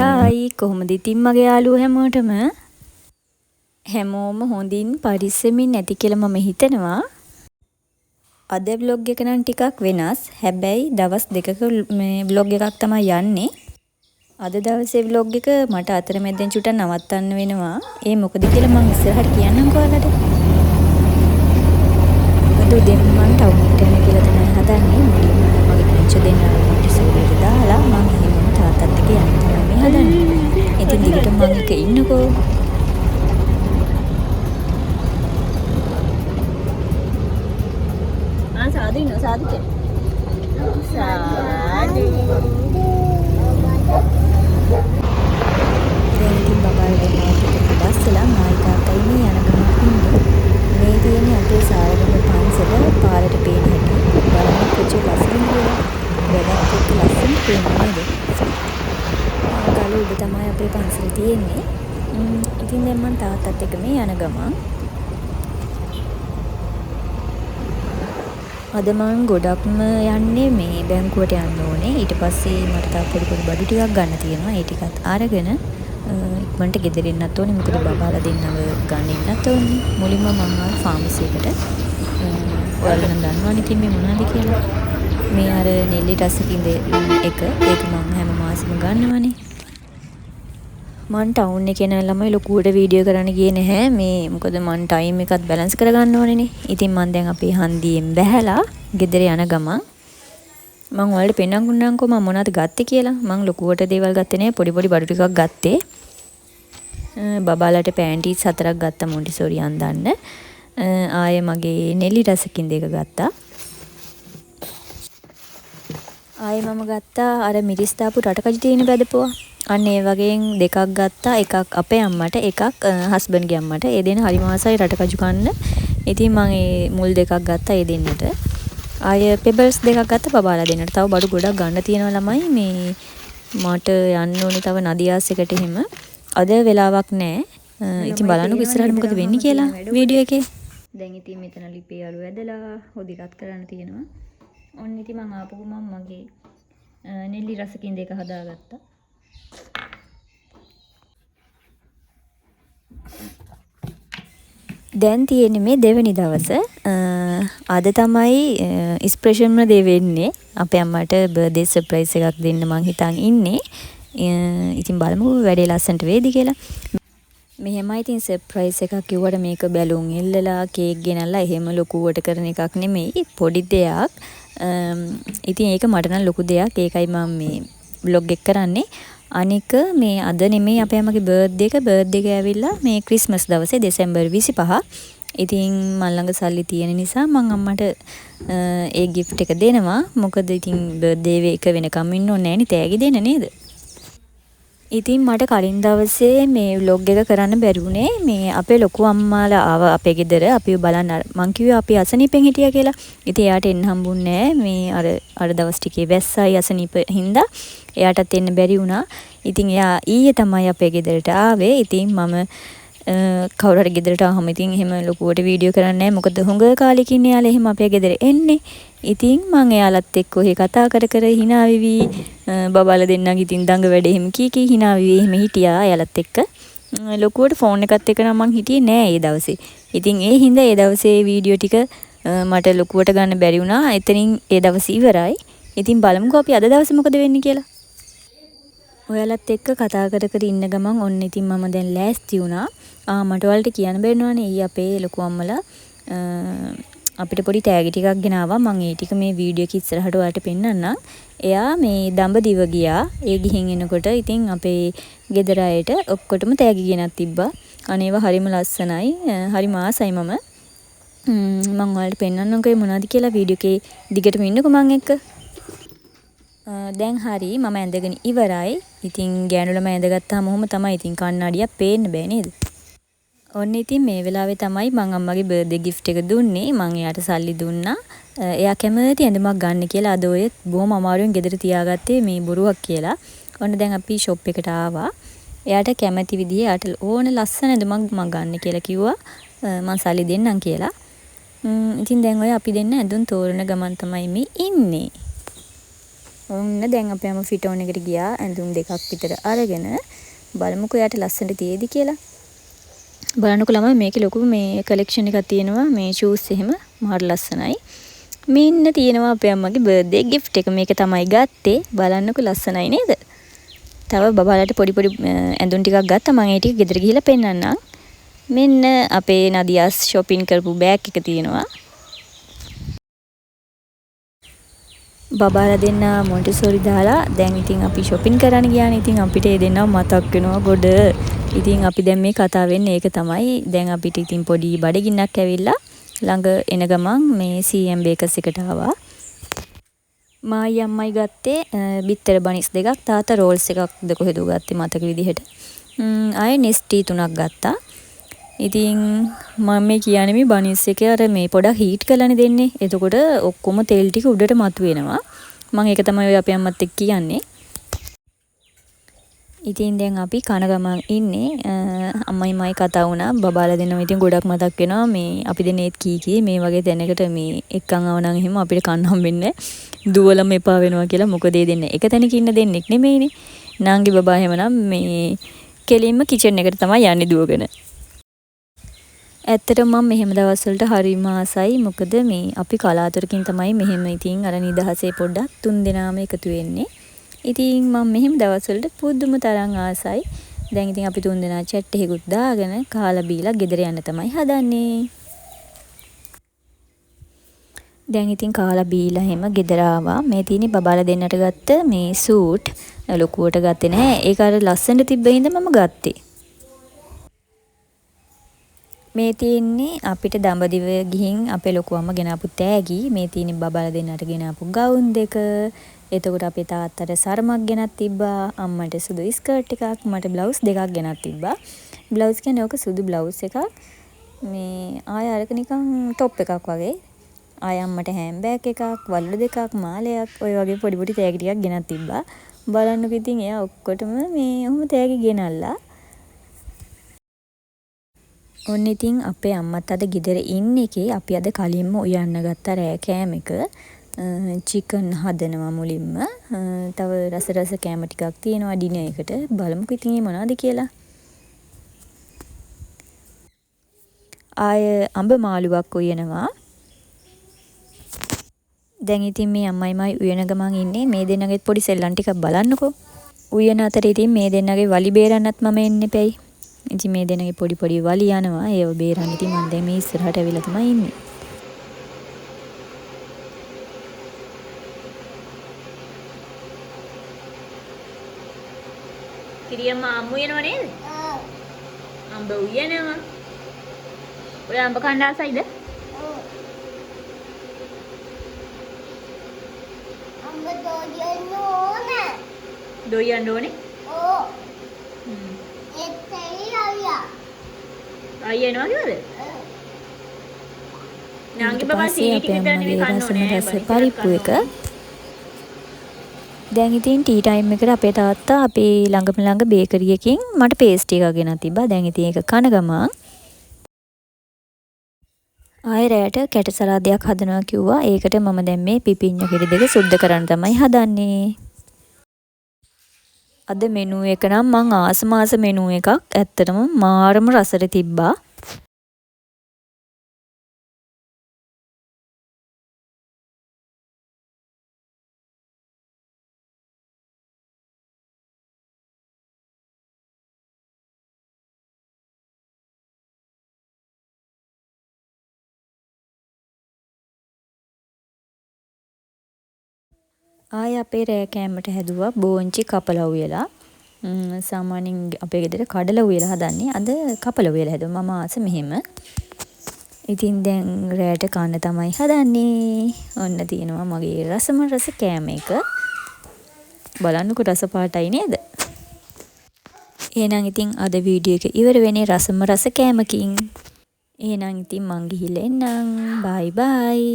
Hi කොහොමද ඉතින් මගේ යාළුවෝ හැමෝම හොඳින් පරිස්සමින් ඇති කියලා මම හිතනවා. අද vlog එක නම් ටිකක් වෙනස්. හැබැයි දවස් දෙකක මේ vlog එකක් තමයි යන්නේ. අද දවසේ vlog එක මට අතරමැදෙන් චුට්ටක් නවත්තන්න වෙනවා. ඒ මොකද කියලා මම ඉස්සරහට කියන්නම්කෝ ඔයාලට. අද උදේම මම ටවුන් එකට යන්න කියලා තමයි හදන්නේ. මගේ පුංචි දෙන්නා ඉස්සරහට දාලා මම එහෙමම තාත්තත් එක්ක යන්න තමයි මේ හදන්නේ. ඉතින් දිගටම මම එක ඉන්නකෝ. साधु नो साधु के साधु දෙන්ති බබල් වෙනවා බස්සලා මායිකා කයිනේ යනකම ඉන්නේ මේ තියෙන්නේ අපේ සාරගම පන්සල පාරට පේන හැටි බලන්න කොච්චර ලස්සනද කියලා වැඩක් එක්ක ලස්සන පේන්නේ නේද ගල උඩ තමයි අපේ පන්සල තියෙන්නේ ඉතින් දැන් මම තාත්තත් එක්ක මේ යන ගමන් අද මම ගොඩක්ම යන්නේ මේ බැංකුවට යන්න ඕනේ. ඊට පස්සේ මට තව පොඩි පොඩි බඩු ටිකක් ගන්න තියෙනවා. ඒ ටිකත් අරගෙන ඉක්මනට ගෙදර එන්නත් ඕනේ. මොකද බබාලා දෙන්නව ගන්න එන්නත් ඕනේ. මුලින්ම මම ආවා ෆාමසි එකට. ඔයාලා නම් දන්නවනේ ඉතින් මේ මොනවද කියලා. මේ අර නෙල්ලි රසකින්ද එක ඒක මම හැම මාසෙම ගන්නවනේ. මම ටවුන් එකේ යන ළමයි ලොකුවට වීඩියෝ කරන්න ගියේ නැහැ මේ මොකද මම ටයිම් එකත් බැලන්ස් කරගන්න ඕනේනේ. ඉතින් මම දැන් අපේ හන්දියෙන් බැහැලා ගෙදර යන ගමන් මම ඔයාලට පෙන්නන්නුම්කෝ මම මොනවද ගත්තේ කියලා. මම ලොකුවට දේවල් ගත්තේ නැහැ පොඩි පොඩි බඩු ටිකක් ගත්තේ. බබාලට පෑන්ටිස් 4ක් ගත්තා මොන්ටිසෝරි අන්දන්න. ආයේ මගේ නෙලි රසකින් දෙක ගත්තා. ආයේ මම ගත්තා අර මිරිස් දාපු රටකජු තියෙන බැදපුවා. අන්න ඒ වගේ දෙකක් ගත්තා. එකක් අපේ අම්මට එකක් හස්බන්ඩ්ගේ අම්මට. ඒ දෙන්න හරිම ආසයි රටකජු කන්න. ඉතින් මම ඒ මුල් දෙකක් ගත්තා ඒ දෙන්නට. ආය පෙබල්ස් දෙකක් ගත්තා බබාලා දෙන්නට. තව බඩු ගොඩක් ගන්න තියෙනවා ළමයි. මේ මට යන්න ඕනේ තව නදියාස් එකට එහෙම. අද වෙලාවක් නැහැ. ඉතින් බලන්නකෝ ඉස්සරහට මොකද වෙන්නේ කියලා වීඩියෝ එකේ. දැන් ඉතින් මෙතන ලිපේ අලු ඇදලා හොදි රත් කරන්න තියෙනවා. ඔන්න ඉතින් මම ආපු ගමන් මගේ නෙල්ලි රසකින් දෙක හදාගත්තා. දැන් තියෙන්නේ මේ දෙවෙනි දවස. අද තමයි ස්පෙෂල්ම දේ වෙන්නේ. අපේ අම්මට බර්ත්ඩේ සර්ප්‍රයිස් එකක් දෙන්න මං හිතන් ඉන්නේ. ඉතින් බලමු වැඩේ ලස්සනට වේද කියලා. මෙහෙමයි ඉතින් සර්ප්‍රයිස් එකක් කිව්වට මේක බැලුම් එල්ලලා කේක් ගෙනල්ලා එහෙම ලොකුවට කරන එකක් නෙමෙයි. පොඩි දෙයක්. ඉතින් ඒක මට නම් ලොකු දෙයක්. ඒකයි මම මේ vlog එක කරන්නේ. අනික මේ අද නෙමෙයි අපේ අම්මගේ බර්ත්ඩේ එක ඇවිල්ලා මේ ක්‍රිස්මස් දවසේ දෙසැම්බර් 25. ඉතින් මල් ළඟ සල්ලි තියෙන නිසා මම අම්මට ඒ gift එක දෙනවා. මොකද ඉතින් බර්ත්ඩේ එක වෙනකම් ඉන්න ඕනේ නෑනේ තෑගි දෙන්න නේද? ඉතින් මට කලින් දවසේ මේ vlog එක කරන්න බැරි වුණේ. මේ අපේ ලොකු අම්මාලා ආවා අපේ ගෙදර. අපිව බලන්න මං කිව්වේ අපි අසනීපෙන් හිටියා කියලා. ඉතින් එයාට එන්න හම්බුන්නේ නෑ. මේ අර දවස් ටිකේ වැස්සයි අසනීප හින්දා එයාටත් එන්න බැරි වුණා. ඉතින් එයා ඊයේ තමයි අපේ ගෙදරට ආවේ. ඉතින් මම කවුරු හරි ගෙදරට ආවම ඉතින් එහෙම ලොකුවට වීඩියෝ කරන්නේ නැහැ. මොකද හුඟ කාලෙකින් එයාලා එහෙම අපේ ගෙදර එන්නේ. ඉතින් මම එයාලත් එක්ක ඔහේ කතා කර කර hina වෙවි බබාලා දෙන්නගේ ඉතින් දඟ වැඩ එහෙම කී hina වෙවි එහෙම හිටියා එයාලත් එක්ක. ලොකුවට ෆෝන් එකත් එක්ක නම් මං හිටියේ නෑ ඒ දවසේ. ඉතින් ඒ හින්දා ඒ දවසේ වීඩියෝ ටික මට ලොකුවට ගන්න බැරි වුණා. එතනින් ඒ දවස් ඉවරයි. ඉතින් බලමුකෝ අපි අද දවසේ මොකද වෙන්නේ කියලා. ඔයාලත් එක්ක කතා කර කර ඉන්න ගමන් ඔන්න ඉතින් මම දැන් ලෑස්ති වුණා. මට ඔයාලට කියන්න බැරිනවනේ ඊ අපේ ලොකු අම්මලා අපිට පොඩි තෑගි ටිකක් ගෙනාවා. මම ඒ ටික මේ වීඩියෝ එක ඉස්සරහට ඔයාලට පෙන්නන්නම්. එයා මේ දඹදිව ගියා. ඒ ගිහින් එනකොට ඉතින් අපේ ගෙදර අයට ඔක්කොටම තෑගි ගෙනත් තිබ්බා. අනේව හරිම ලස්සනයි. හරිම ආසයි මම. මම ඔයාලට පෙන්නන්නම්කෝ මොනවද කියලා වීඩියෝ එකේ දිගටම ඉන්නකෝ මම එක්ක. දැන් හරි මම ඇඳගෙන ඉවරයි. ඉතින් ගෑනු ළමයි ඇඳගත්තාම ඔහොම තමයි. ඉතින් කන්නඩියක් පේන්න බෑ නේද? ඔන්න ඉතින් මේ වෙලාවේ තමයි මං අම්මගේ බර්ත්ඩේ gift එක දුන්නේ. මං එයාට සල්ලි දුන්නා. එයා කැමති ඇඳුමක් ගන්න කියලා අද ඔය බොහොම අමාරුවෙන් ගෙදර තියාගත්තේ මේ බොරුවක් කියලා. ඔන්න දැන් අපි shop එකට ආවා. එයාට කැමති විදිහේ එයාට ඕන ලස්සන ඇඳුමක් මං ගන්න කියලා කිව්වා. මං සල්ලි දෙන්නම් කියලා. ඉතින් දැන් ඔය අපි දෙන්න ඇඳුම් තෝරන ගමන් තමයි මේ ඉන්නේ. ඔන්න දැන් අපේ අම්මා ෆිටෝන් එකට ගියා ඇඳුම් දෙකක් විතර අරගෙන බලමුකෝ යාට ලස්සනට තියේද කියලා. බලන්නකෝ ළමයි මේකේ ලොකු මේ කලෙක්ෂන් එකක් තියෙනවා මේ ෂූස් එහෙම මාර ලස්සනයි. මෙන්න තියෙනවා අපේ අම්මගේ බර්ත්ඩේ gift එක. මේක තමයි ගත්තේ. බලන්නකෝ ලස්සනයි නේද? තව බබාලට පොඩි පොඩි ඇඳුම් ටිකක් ගත්තා. මම ඒ ටික ගෙදර ගිහිල්ලා පෙන්නන්නම්. මෙන්න අපේ නදියාස් shopping කරපු බෑග් එක තියෙනවා. බබාලා දෙන්න මොන්ටිසෝරි දාලා දැන් ඉතින් අපි shopping කරන්න ගියානේ. ඉතින් අපිට ඒ දෙන්නව මතක් වෙනවා ගොඩ. ඉතින් අපි දැන් මේ කතා වෙන්නේ ඒක තමයි. දැන් අපිට ඉතින් පොඩි බඩගින්නක් ඇවිල්ලා ළඟ එන ගමන් මේ CM Bakers එකට ආවා. මායි අම්මයි ගත්තේ බිත්තර බනිස් දෙකක්, තාත්තා රෝල්ස් එකක්ද කොහෙද ගත්තේ මතක විදිහට. ආයේ නෙස්ටි 3ක් ගත්තා. ඉතින් මම මේ කියන්නේ මේ බනිස් එකේ අර මේ පොඩක් හීට් කරලානේ දෙන්නේ. එතකොට ඔක්කොම තෙල් ටික උඩට මතුවෙනවා. මම ඒක තමයි ඔය අපේ අම්මත් එක්ක කියන්නේ. ඉතින් දැන් අපි කන ගමන් ඉන්නේ අම්මයි මයි කතා වුණා. බබාලා දෙන්නම ඉතින් ගොඩක් මතක් වෙනවා. මේ අපි දෙන්නේත් කී මේ වගේ තැනකට මේ එක්කන් ආව නම් එහෙම අපිට කන්න හම්බෙන්නේ දුවලම එපා වෙනවා කියලා. මොකද ඒ දෙන්නේ එක තැනක ඉන්න දෙන්නෙක් නෙමෙයිනේ. නාංගි බබා එහෙමනම් මේ කෙලින්ම කිචන් එකට තමයි යන්නේ දුවගෙන. ඇත්තටම මම මෙහෙම දවස් වලට හරිම ආසයි. මොකද මේ අපි කලාතුරකින් තමයි මෙහෙම ඉතින් අර නිදහසේ පොඩ්ඩක් තුන් දෙනාම එකතු වෙන්නේ. ඉතින් මම මෙහෙම දවස් වලට පුදුම තරම් ආසයි. දැන් ඉතින් අපි තුන් දෙනා chat එකකුත් දාගෙන කාලා බීලා ගෙදර යන්න තමයි හදන්නේ. දැන් ඉතින් කාලා බීලා හැම ගෙදර ආවා. මේ තියෙන්නේ බබාලා දෙන්නට ගත්ත මේ සූට්. ලොකුවට ගත්තේ නැහැ. ඒක අර ලස්සනට තිබ්බ හින්දා මම ගත්තේ. මේ තියෙන්නේ අපිට දඹදිව ගිහින් අපේ ලොකු අම්මා ගෙනාපු තෑගි. මේ තියෙන්නේ බබාලා දෙන්නට ගෙනාපු ගවුන් දෙක. එතකොට අපේ තාත්තට සරමක් ගෙනත් තිබ්බා. අම්මට සුදු ස්කර්ට් එකක්, මට බ්ලවුස් දෙකක් ගෙනත් තිබ්බා. බ්ලවුස් කියන්නේ ඔක සුදු බ්ලවුස් එකක්. මේ ආය අරක නිකන් টොප් එකක් වගේ. ආය අම්මට හෑන්ඩ්බෑග් එකක්, වලලු දෙකක්, මාලයක්, ඔය වගේ පොඩි පොඩි තෑගි ටිකක් ගෙනත් තිබ්බා. බලන්නකො ඉතින් එයා ඔක්කොටම මේ ඔහොම තෑගි ගෙනල්ලා. ඔන්න ඉතින් අපේ අම්මත් අද ගෙදර ඉන්න එකේ අපි අද කලින්ම උයන්න ගත්ත රෑ කෑම එක. චිකන් හදනවා මුලින්ම. තව රස කෑම ටිකක් තියෙනවා ඩිනර් එකට. බලමුකෝ ඉතින් මේ මොනවද කියලා. ආය අඹ මාළුවක් උයනවා. දැන් ඉතින් මේ අම්මයි මයි උයන ගමන් ඉන්නේ. මේ දෙන්නගෙත් පොඩි සෙල්ලම් ටිකක් බලන්නකෝ. උයන අතරේ ඉතින් මේ දෙන්නගේ වලි බේරන්නත් මම එන්න එපැයි. ඉතින් මේ දෙන්නගේ පොඩි පොඩි වලි යනවා. ඒව බේරන්න ඉතින් මම දැන් මේ ඉස්සරහට ඇවිල්ලා තමයි ඉන්නේ. කිරියම්ම අම්මු යනව නේද? ඔව්. අම්බ උයනවා. ඔය අම්බ කන්න ආසයිද? ඔව්. අම්බ දොයන්න ඕනේ. දොයන්න ඕනේ? ඔව්. එතෙයි අයියා. අයියා එනවා කිව්වද? ඔව්. නාංගි බබා සීනි ටික දාන්න මේ කන්න ඕනේ. පරිප්පු එක. දැන් ඉතින් ටී ටයිම් එකට අපේ තාත්තා අපේ ළඟ බේකරි එකකින් මට පේස්ට්‍රි එකක් ගෙනත් තිබ්බා. දැන් ඉතින් ඒක කන ගමන් ආයෙ රැයට කැට සලාදයක් හදනවා කිව්වා. ඒකට මම දැන් මේ පිපිඤ්ඤෝ කිරි දෙක සුද්ධ කරන්න තමයි හදන්නේ. අද මෙනු එක නම් මං ආස මෙනු එකක්. ඇත්තටම මාරම රසට තිබ්බා. ආය අපේ රෑ කෑමට හැදුවා බෝංචි කපලා උයලා. සාමාන්‍යයෙන් අපේ ගෙදර කඩලා උයලා හදන්නේ. අද කපලා උයලා හැදුවා. මම ආස මෙහෙම. ඉතින් දැන් රෑට කන්න තමයි හදන්නේ. ඔන්න තියෙනවා මගේ රස කෑම එක. බලන්නකො රස පාටයි නේද? එහෙනම් ඉතින් අද වීඩියෝ එක ඉවර වෙන්නේ රස කෑමකින්. එහෙනම් ඉතින් මං ගිහිල්ලා එන්නම්. බයි බයි.